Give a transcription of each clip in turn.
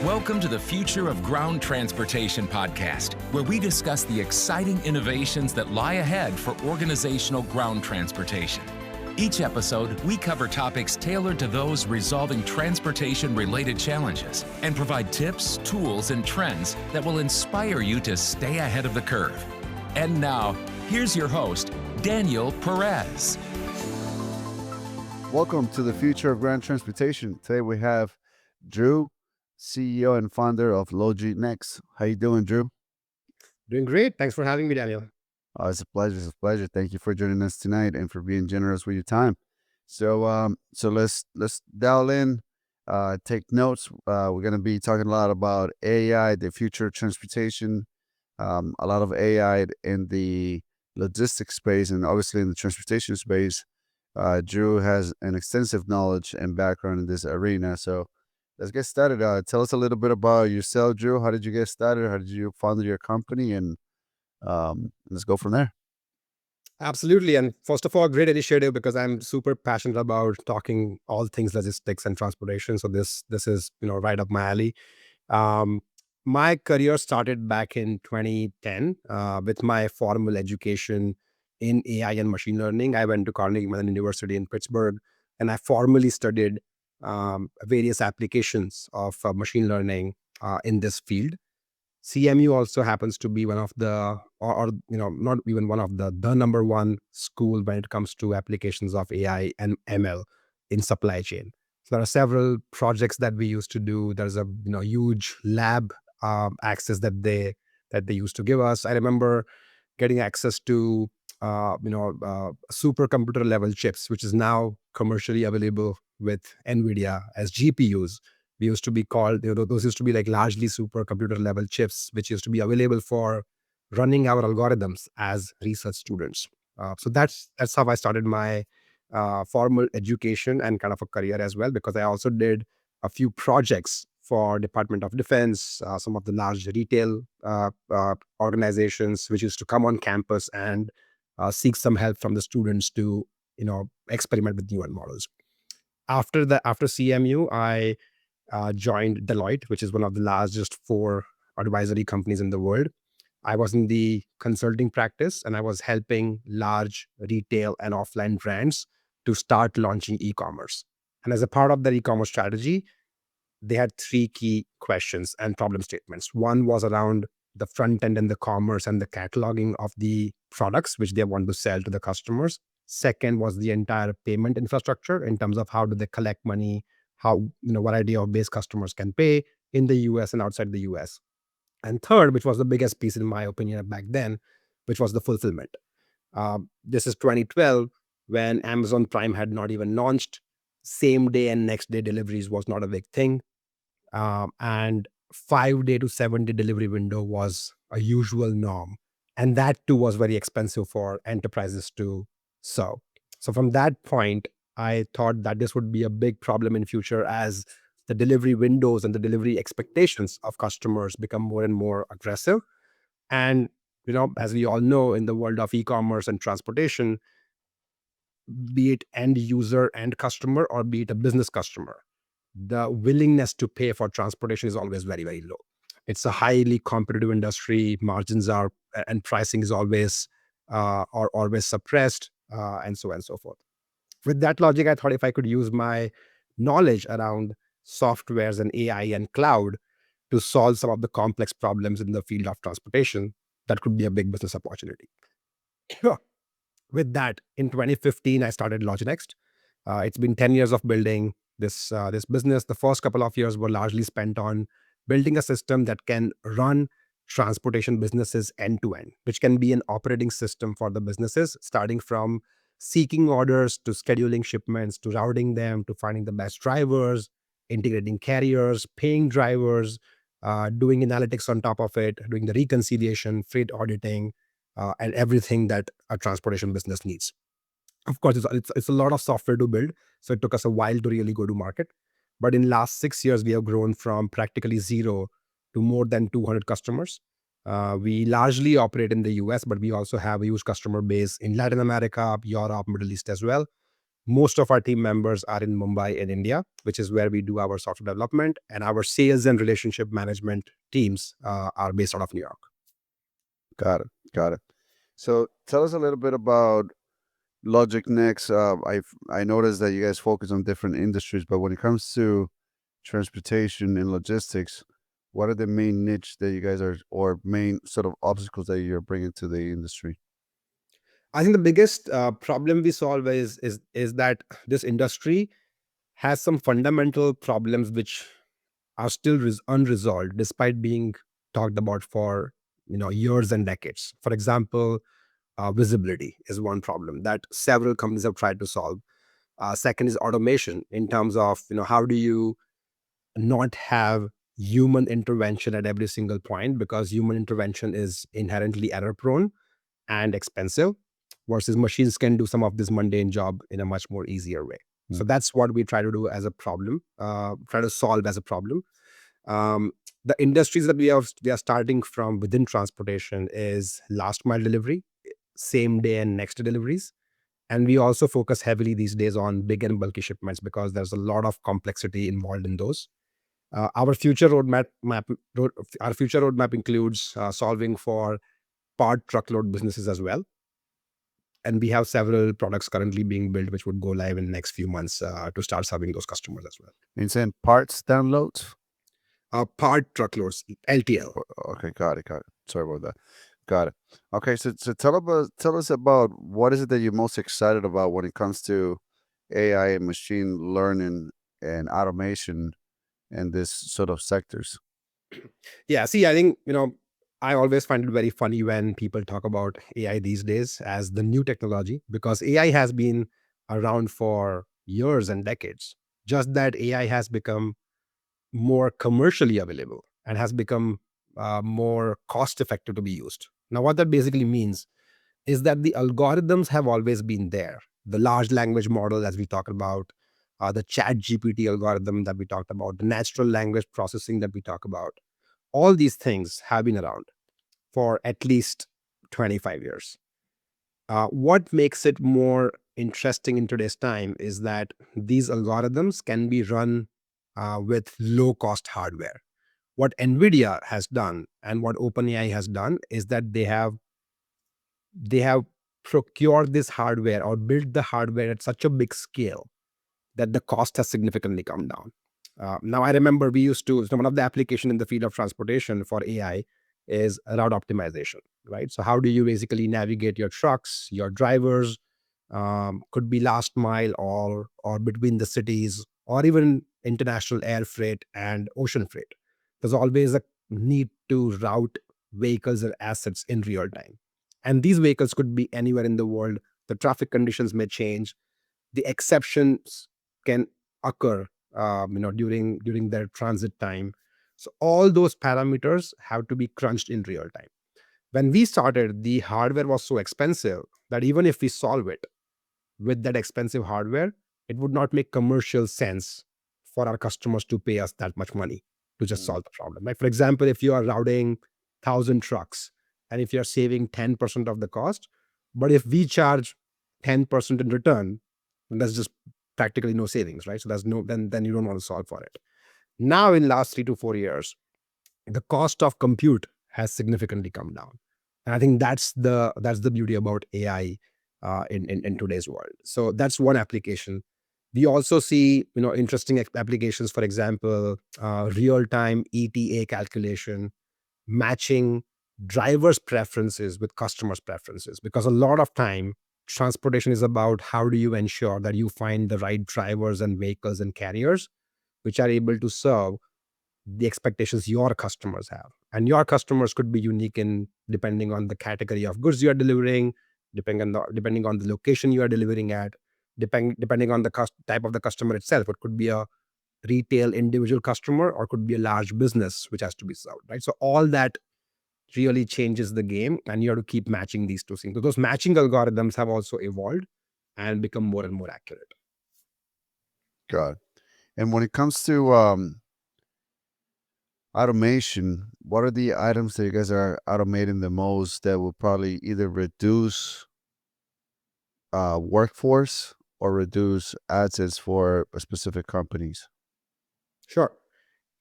Welcome to the Future of Ground Transportation podcast, where we discuss the exciting innovations that lie ahead for organizational ground transportation. Each episode, we cover topics tailored to those resolving transportation-related challenges and provide tips, tools, and trends that will inspire you to stay ahead of the curve. And now, here's your host, Daniel Perez. Welcome to the Future of Ground Transportation. Today we have Dhruvil, CEO and founder of LogiNext. How you doing, Dhruvil? Doing great. Thanks for having me, Daniel. Oh, it's a pleasure. It's a pleasure. Thank you for joining us tonight and for being generous with your time. So let's dial in, take notes. We're gonna be talking a lot about AI, the future of transportation, a lot of AI in the logistics space, and obviously in the transportation space. Dhruvil has an extensive knowledge and background in this arena. So let's get started. Tell us a little bit about yourself, Dhruvil. How did you get started? How did you found your company? And let's go from there. Absolutely. And first of all, great initiative because I'm super passionate about talking all things logistics and transportation. So this is right up my alley. Um, my career started back in 2010 with my formal education in AI and machine learning. I went to Carnegie Mellon University in Pittsburgh, and I formally studied various applications of machine learning in this field. CMU also happens to be one of the, or not even one of the number one school when it comes to applications of AI and ML in supply chain. So there are several projects that we used to do. There's a huge lab access that they used to give us. I remember getting access to supercomputer level chips, which is now commercially available with NVIDIA as GPUs. We used to be called, those used to be like largely supercomputer level chips, which used to be available for running our algorithms as research students. So that's how I started my formal education and kind of a career as well, because I also did a few projects for Department of Defense, some of the large retail organizations, which used to come on campus and seek some help from the students to experiment with newer models. After CMU, I joined Deloitte, which is one of the largest 4 advisory companies in the world. I was in the consulting practice, and I was helping large retail and offline brands to start launching e-commerce. And as a part of their e-commerce strategy, they had 3 key questions and problem statements. One was around the front end and the commerce and the cataloging of the products which they want to sell to the customers. Second was the entire payment infrastructure in terms of how do they collect money, how variety of base customers can pay in the US and outside the US. And third, which was the biggest piece in my opinion back then, which was the fulfillment. This is 2012 when Amazon Prime had not even launched. Same day and next day deliveries was not a big thing. And 5-day to 7-day delivery window was a usual norm. And that too was very expensive for enterprises to serve. So from that point, I thought that this would be a big problem in future as the delivery windows and the delivery expectations of customers become more and more aggressive. And, as we all know, in the world of e-commerce and transportation, be it end user, end customer, or be it a business customer, the willingness to pay for transportation is always very, very low. It's a highly competitive industry. Margins are, and pricing is always suppressed, and so on and so forth. With that logic, I thought if I could use my knowledge around softwares and AI and cloud to solve some of the complex problems in the field of transportation, that could be a big business opportunity. With that, in 2015, I started LogiNext. It's been 10 years of building this business. The first couple of years were largely spent on building a system that can run transportation businesses end to end, which can be an operating system for the businesses, starting from seeking orders to scheduling shipments, to routing them, to finding the best drivers, integrating carriers, paying drivers, doing analytics on top of it, doing the reconciliation, freight auditing, and everything that a transportation business needs. Of course, it's a lot of software to build, so it took us a while to really go to market. But in last 6 years, we have grown from practically zero to more than 200 customers. We largely operate in the US, but we also have a huge customer base in Latin America, Europe, Middle East as well. Most of our team members are in Mumbai in India, which is where we do our software development, and our sales and relationship management teams are based out of New York. Got it. Got it. So tell us a little bit about LogiNext. I noticed that you guys focus on different industries, but when it comes to transportation and logistics, what are the main niche that you guys are, or main sort of obstacles that you're bringing to the industry? I think the biggest problem we solve is that this industry has some fundamental problems which are still unresolved despite being talked about for years and decades. For example, visibility is one problem that several companies have tried to solve. Second is automation, in terms of how do you not have human intervention at every single point, because human intervention is inherently error prone and expensive, versus machines can do some of this mundane job in a much more easier way. So that's what we try to do as a problem, try to solve as a problem. um, the industries that we are starting from within transportation is last mile delivery, same day and next day deliveries. And we also focus heavily these days on big and bulky shipments, because there's a lot of complexity involved in those. Our future roadmap includes solving for part truckload businesses as well. And we have several products currently being built, which would go live in the next few months to start serving those customers as well. And saying parts downloads? Part truckloads, LTL. Okay, got it, got it. Sorry about that. Got it. Okay, so tell us about what is it that you're most excited about when it comes to AI and machine learning and automation and this sort of sectors. Yeah, see, I think, I always find it very funny when people talk about AI these days as the new technology, because AI has been around for years and decades. Just that AI has become more commercially available and has become more cost effective to be used. Now, what that basically means is that the algorithms have always been there. The large language model, as we talked about, the chat GPT algorithm that we talked about, the natural language processing that we talk about, all these things have been around for at least 25 years. What makes it more interesting in today's time is that these algorithms can be run with low cost hardware. What NVIDIA has done and what OpenAI has done is that they have procured this hardware or built the hardware at such a big scale that the cost has significantly come down. Now, I remember we used to, so one of the application in the field of transportation for AI is route optimization, right? So how do you basically navigate your trucks, your drivers, could be last mile or between the cities, or even international air freight and ocean freight. There's always a need to route vehicles and assets in real time. And these vehicles could be anywhere in the world. The traffic conditions may change. The exceptions can occur, during their transit time. So all those parameters have to be crunched in real time. When we started, the hardware was so expensive that even if we solve it with that expensive hardware, it would not make commercial sense for our customers to pay us that much money to just solve the problem. Like, for example, if you are routing 1,000 trucks and if you're saving 10% of the cost, but if we charge 10% in return, then that's just practically no savings, right? So there's no, then you don't want to solve for it. Now, in last 3 to 4 years, the cost of compute has significantly come down. And I think that's the beauty about AI in today's world. So that's one application. We also see interesting applications. For example, real time ETA calculation, matching drivers' preferences with customers' preferences. Because a lot of time, transportation is about how do you ensure that you find the right drivers and vehicles and carriers which are able to serve the expectations your customers have. And your customers could be unique in depending on the category of goods you are delivering, depending on the location you are delivering at, depending on the type of the customer itself. It could be a retail individual customer or could be a large business which has to be served, right? So all that really changes the game, and you have to keep matching these two things. So those matching algorithms have also evolved and become more and more accurate. Got it. And when it comes to automation, what are the items that you guys are automating the most that will probably either reduce workforce or reduce assets for specific companies? Sure.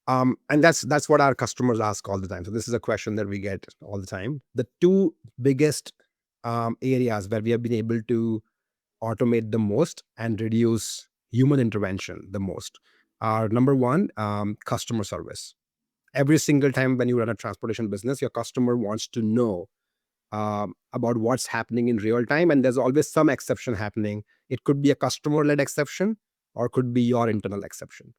And that's what our customers ask all the time. So this is a question that we get all the time. The two biggest areas where we have been able to automate the most and reduce human intervention the most are number one, customer service. Every single time when you run a transportation business, your customer wants to know about what's happening in real time, and there's always some exception happening. It could be a customer-led exception or could be your internal exception.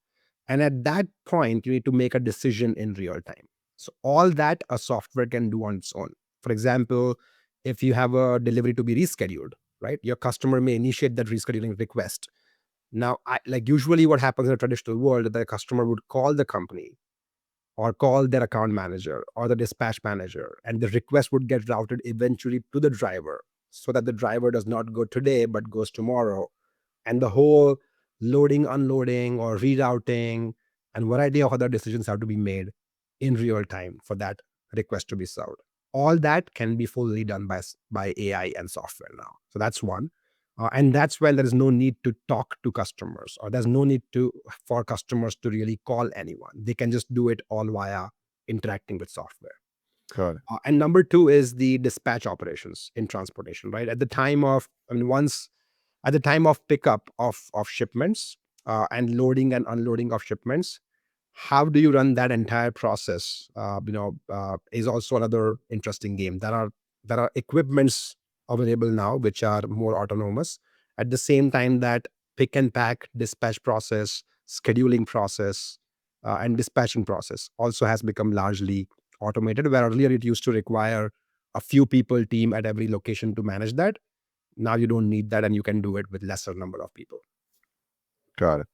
And at that point, you need to make a decision in real time. So all that a software can do on its own. For example, if you have a delivery to be rescheduled, right? Your customer may initiate that rescheduling request. Now, like usually what happens in a traditional world, the customer would call the company or call their account manager or the dispatch manager, and the request would get routed eventually to the driver so that the driver does not go today but goes tomorrow. And the whole loading, unloading, or rerouting and variety of other decisions have to be made in real time for that request to be served. All that can be fully done by AI and software now. So that's one. And that's when there is no need to talk to customers, or there's no need to for customers to really call anyone. They can just do it all via interacting with software. Got it. And number two is the dispatch operations in transportation, right? At the time of, at the time of pickup of shipments and loading and unloading of shipments, how do you run that entire process? Is also another interesting game. There are equipments available now which are more autonomous. At the same time, that pick and pack, dispatch process, scheduling process, and dispatching process also has become largely automated. Where earlier it used to require a few people team at every location to manage that. Now you don't need that, and you can do it with lesser number of people. Got it.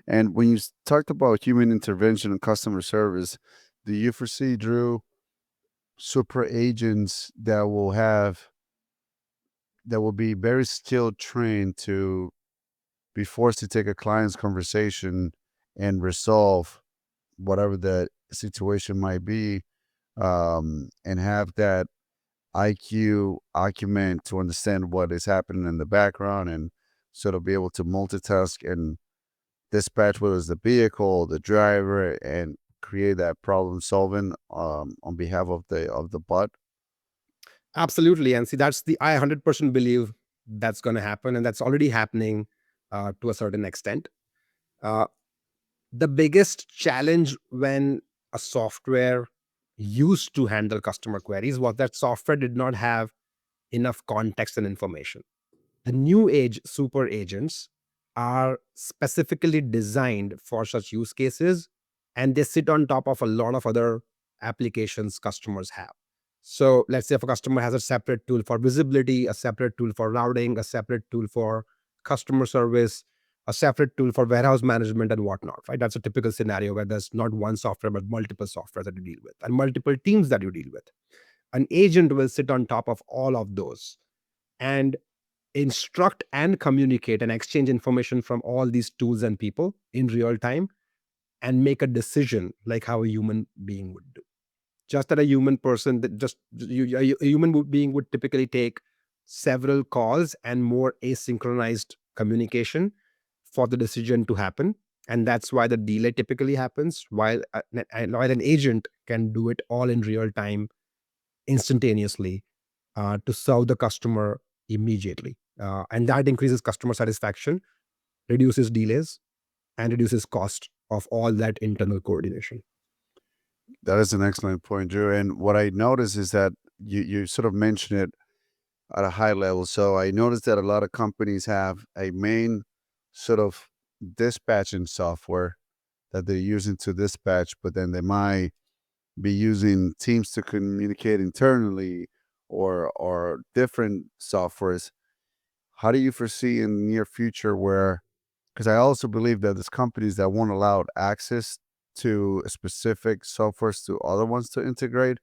And when you talked about human intervention and customer service, do you foresee, Drew, super agents that will be very skilled trained to be forced to take a client's conversation and resolve whatever the situation might be, and have that IQ acumen to understand what is happening in the background and sort of be able to multitask and dispatch whether it's the vehicle, the driver, and create that problem solving on behalf of the bot. Absolutely. And see, I 100% believe that's going to happen. And that's already happening to a certain extent. Uh, the biggest challenge when a software used to handle customer queries was that software did not have enough context and information. The new age super agents are specifically designed for such use cases, and they sit on top of a lot of other applications customers have. So let's say if a customer has a separate tool for visibility, a separate tool for routing, a separate tool for customer service, a separate tool for warehouse management and whatnot, right? That's a typical scenario where there's not one software, but multiple software that you deal with and multiple teams that you deal with. An agent will sit on top of all of those and instruct and communicate and exchange information from all these tools and people in real time and make a decision like how a human being would do. Just that a human person that just a human being would typically take several calls and more asynchronized communication for the decision to happen. And that's why the delay typically happens, while an agent can do it all in real time, instantaneously, to serve the customer immediately. And that increases customer satisfaction, reduces delays, and reduces cost of all that internal coordination. That is an excellent point, Drew. And what I noticed is that you sort of mentioned it at a high level. So I noticed that a lot of companies have a main sort of dispatching software that they're using to dispatch, but then they might be using Teams to communicate internally or different softwares. How do you foresee in the near future where, because I also believe that there's companies that won't allow access to specific softwares to other ones to integrate.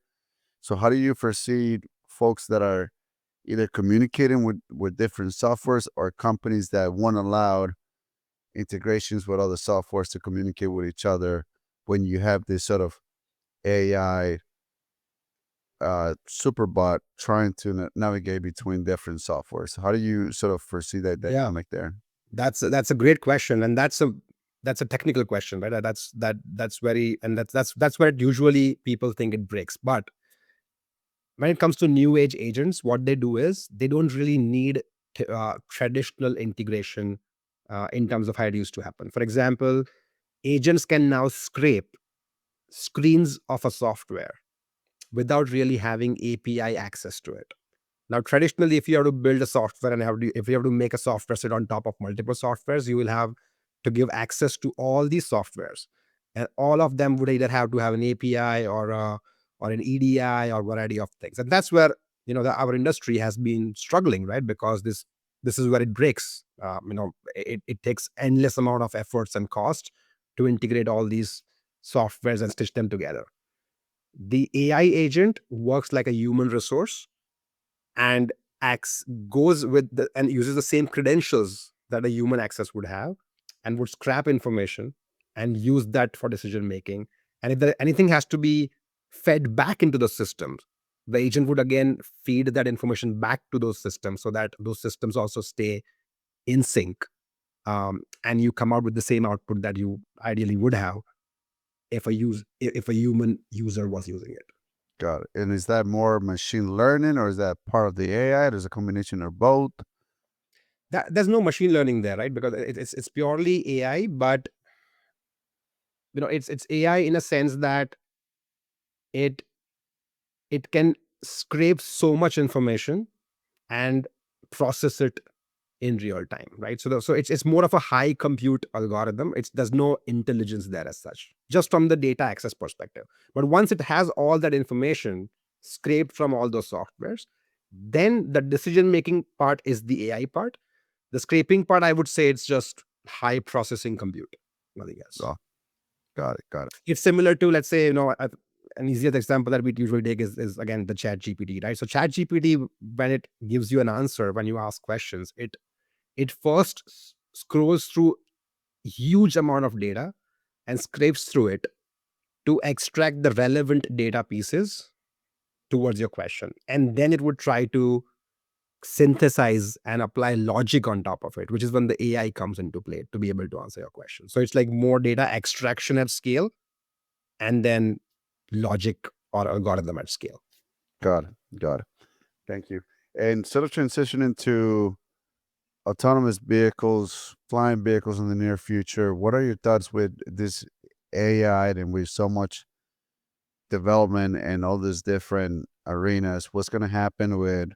So how do you foresee folks that are either communicating with different softwares or companies that won't allow integrations with other softwares to communicate with each other when you have this sort of AI superbot trying to navigate between different softwares? How do you sort of foresee that Yeah. dynamic there? That's a great question, and that's a technical question, right? That's very, and that's where usually people think it breaks. But when it comes to new age agents, what they do is they don't really need traditional integration in terms of how it used to happen. For example, agents can now scrape screens of a software without really having API access to it. Now, traditionally, if you have to build a software and if you have to make a software sit on top of multiple softwares, you will have to give access to all these softwares, and all of them would either have to have an API or an EDI or variety of things. And that's where our industry has been struggling, right? Because this is where it breaks. It takes endless amount of efforts and cost to integrate all these softwares and stitch them together. The AI agent works like a human resource and acts goes with and uses the same credentials that a human access would have, and would scrap information and use that for decision making. And if anything has to be fed back into the systems, the agent would again feed that information back to those systems so that those systems also stay in sync, and you come out with the same output that you ideally would have if a human user was using it. Got it. And is that more machine learning or is that part of the AI? There's a combination of both. There's no machine learning there, right? Because it's purely AI, but it's AI in a sense that it it can scrape so much information and process it in real time, right? So it's more of a high compute algorithm. There's no intelligence there as such, just from the data access perspective. But once it has all that information scraped from all those softwares, then the decision making part is the AI part. The scraping part, I would say, it's just high processing compute, nothing else. Oh, got it. Got it. It's similar to, let's say, an easiest example that we usually take is again the Chat GPT, right? So Chat GPT, when it gives you an answer, when you ask questions, it first scrolls through huge amount of data and scrapes through it to extract the relevant data pieces towards your question, and then it would try to synthesize and apply logic on top of it, which is when the AI comes into play to be able to answer your question. So it's like more data extraction at scale and then logic or algorithm at scale. Got it. Got it. Thank you. And sort of transitioning to autonomous vehicles, flying vehicles in the near future, what are your thoughts with this AI and with so much development and all these different arenas? What's going to happen with,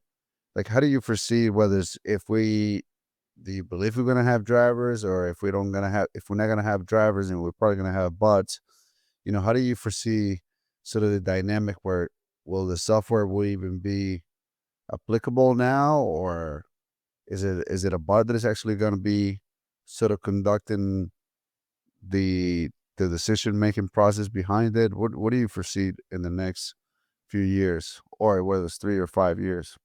like, how do you foresee whether it's, do you believe we're going to have drivers, or if if we're not going to have drivers and we're probably going to have bots, how do you foresee sort of the dynamic where will the software will even be applicable now, or is it a bot that is actually going to be sort of conducting the decision making process behind it? What do you foresee in the next few years, or whether it's 3 or 5 years?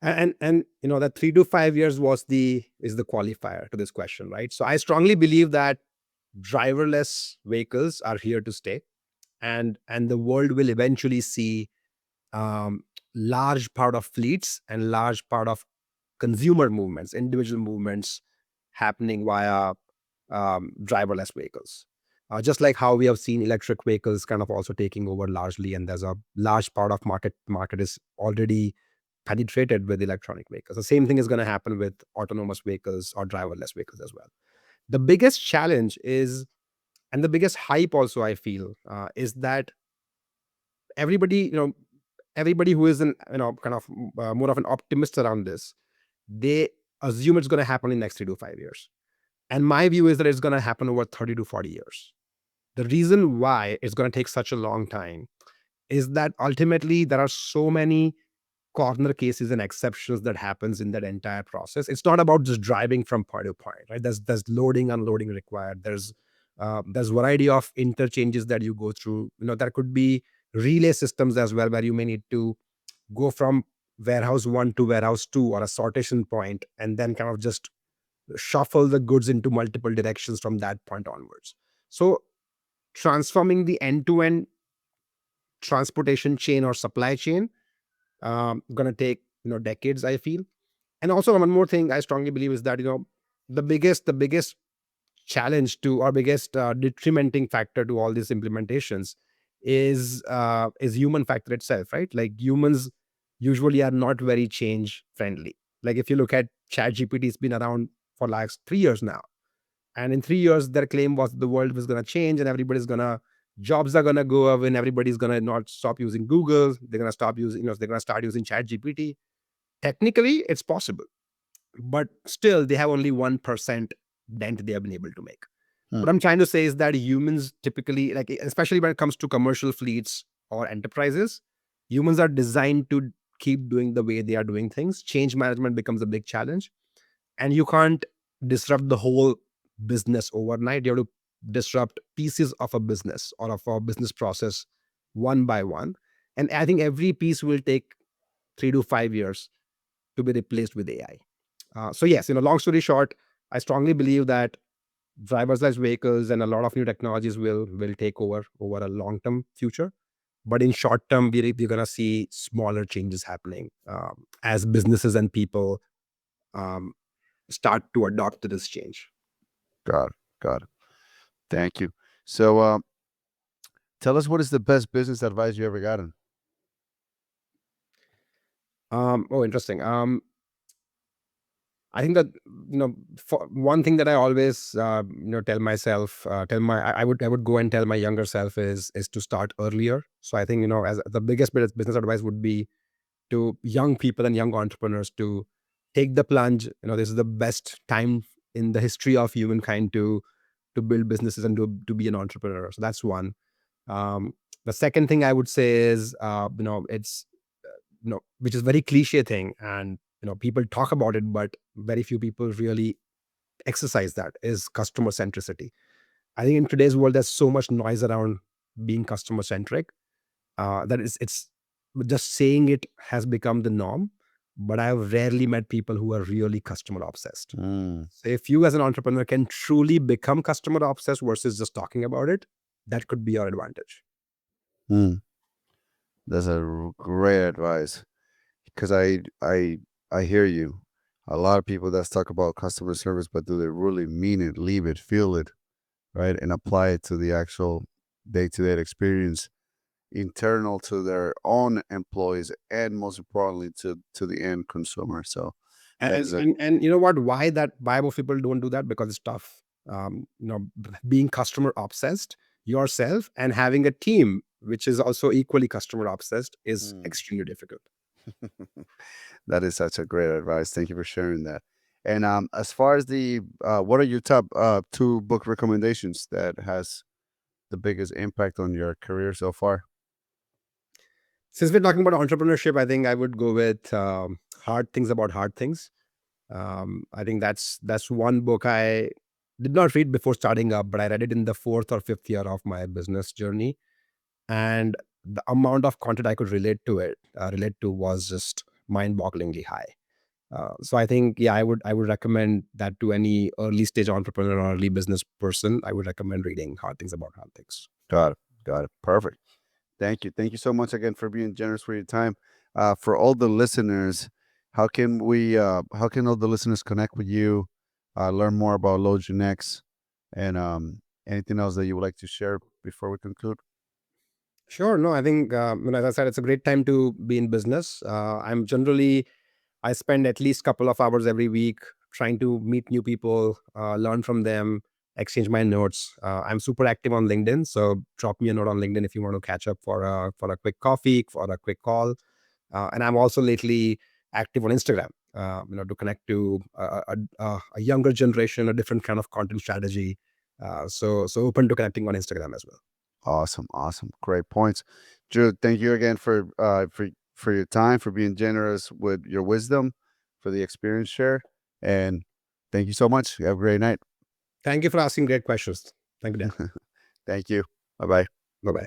And that 3 to 5 years is the qualifier to this question, right? So I strongly believe that driverless vehicles are here to stay, and the world will eventually see um, large part of fleets and large part of consumer movements, individual movements happening via driverless vehicles. Just like how we have seen electric vehicles kind of also taking over largely, and there's a large part of market is already penetrated with electronic vehicles. The same thing is going to happen with autonomous vehicles or driverless vehicles as well. The biggest challenge is, and the biggest hype also I feel, is that everybody, everybody who is kind of more of an optimist around this, they assume it's going to happen in the next 3 to 5 years. And my view is that it's going to happen over 30 to 40 years. The reason why it's going to take such a long time is that ultimately there are so many corner cases and exceptions that happens in that entire process. It's not about just driving from point to point, right? There's loading, unloading required. There's variety of interchanges that you go through. There could be relay systems as well, where you may need to go from warehouse one to warehouse two, or a sortation point, and then kind of just shuffle the goods into multiple directions from that point onwards. So transforming the end-to-end transportation chain or supply chain going to take decades, I feel. And also one more thing I strongly believe is that the biggest challenge to, or biggest detrimenting factor to all these implementations is human factor itself, right? Like humans usually are not very change friendly. Like if you look at ChatGPT, it's been around for like 3 years now, and in 3 years their claim was the world was going to change and everybody's gonna jobs are gonna go up and everybody's gonna not stop using Google. They're gonna stop using, they're gonna start using ChatGPT. Technically, it's possible, but still they have only 1% dent they have been able to make. Hmm. What I'm trying to say is that humans typically, like especially when it comes to commercial fleets or enterprises, humans are designed to keep doing the way they are doing things. Change management becomes a big challenge, and you can't disrupt the whole business overnight. You have to disrupt pieces of a business or of a business process one by one. And I think every piece will take 3 to 5 years to be replaced with AI. So yes, long story short, I strongly believe that driverless vehicles and a lot of new technologies will take over a long term future. But in short term, we're gonna see smaller changes happening as businesses and people um, start to adopt to this change. Got it. Got it. Thank you. So, tell us, what is the best business advice you ever gotten? Oh, interesting. I think that for one thing that I always tell myself, I would go and tell my younger self is to start earlier. So I think as the biggest business advice would be to young people and young entrepreneurs to take the plunge. This is the best time in the history of humankind to build businesses and to be an entrepreneur. So that's one. The second thing I would say is it's which is very cliche thing, and people talk about it, but very few people really exercise that, is customer centricity. I think in today's world, there's so much noise around being customer centric that it's just saying it has become the norm. But I've rarely met people who are really customer obsessed. Mm, So if you as an entrepreneur can truly become customer obsessed versus just talking about it, that could be your advantage. mm. That's great advice, because I hear you. A lot of people that talk about customer service, but do they really mean it, leave it, feel it, right, and apply it to the actual day-to-day experience, internal to their own employees, and most importantly to the end consumer. So that And is a and you know what? Why most people don't do that? Because it's tough. Being customer obsessed yourself and having a team which is also equally customer obsessed is Mm. extremely difficult. That is such a great advice. Thank you for sharing that. And as far as the what are your top two book recommendations that has the biggest impact on your career so far? Since we're talking about entrepreneurship, I think I would go with Hard Things About Hard Things. I think that's one book I did not read before starting up, but I read it in the fourth or fifth year of my business journey, and the amount of content I could relate to was just mind-bogglingly high. So I think, yeah, I would recommend that to any early stage entrepreneur or early business person. I would recommend reading Hard Things About Hard Things. Got it. Got it. Perfect. Thank you. Thank you so much again for being generous with your time. For all the listeners, how can all the listeners connect with you, learn more about LogiNext, and anything else that you would like to share before we conclude? Sure. No, I think, as I said, it's a great time to be in business. I spend at least couple of hours every week trying to meet new people, learn from them, exchange my notes. I'm super active on LinkedIn, so drop me a note on LinkedIn if you want to catch up for a quick coffee, for a quick call. And I'm also lately active on Instagram, to connect to a younger generation, a different kind of content strategy. So open to connecting on Instagram as well. Awesome, awesome, great points, Drew. Thank you again for your time, for being generous with your wisdom, for the experience share, and thank you so much. Have a great night. Thank you for asking great questions. Thank you, Dan. Thank you. Bye bye. Bye bye.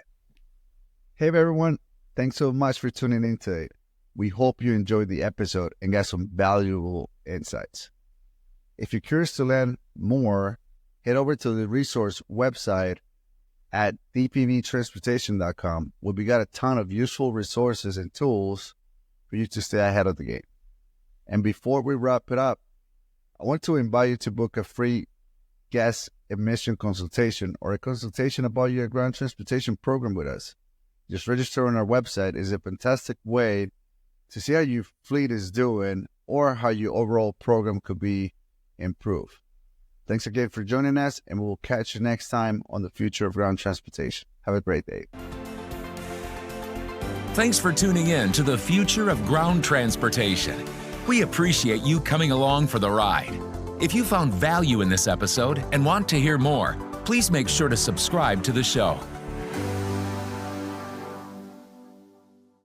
Hey everyone, thanks so much for tuning in today. We hope you enjoyed the episode and got some valuable insights. If you're curious to learn more, head over to the resource website at dpvtransportation.com, where we got a ton of useful resources and tools for you to stay ahead of the game. And before we wrap it up, I want to invite you to book a free gas emission consultation or a consultation about your ground transportation program with us. Just register on our website is a fantastic way to see how your fleet is doing or how your overall program could be improved. Thanks again for joining us, and we will catch you next time on the future of ground transportation. Have a great day. Thanks for tuning in to the future of ground transportation. We appreciate you coming along for the ride. If you found value in this episode and want to hear more, please make sure to subscribe to the show.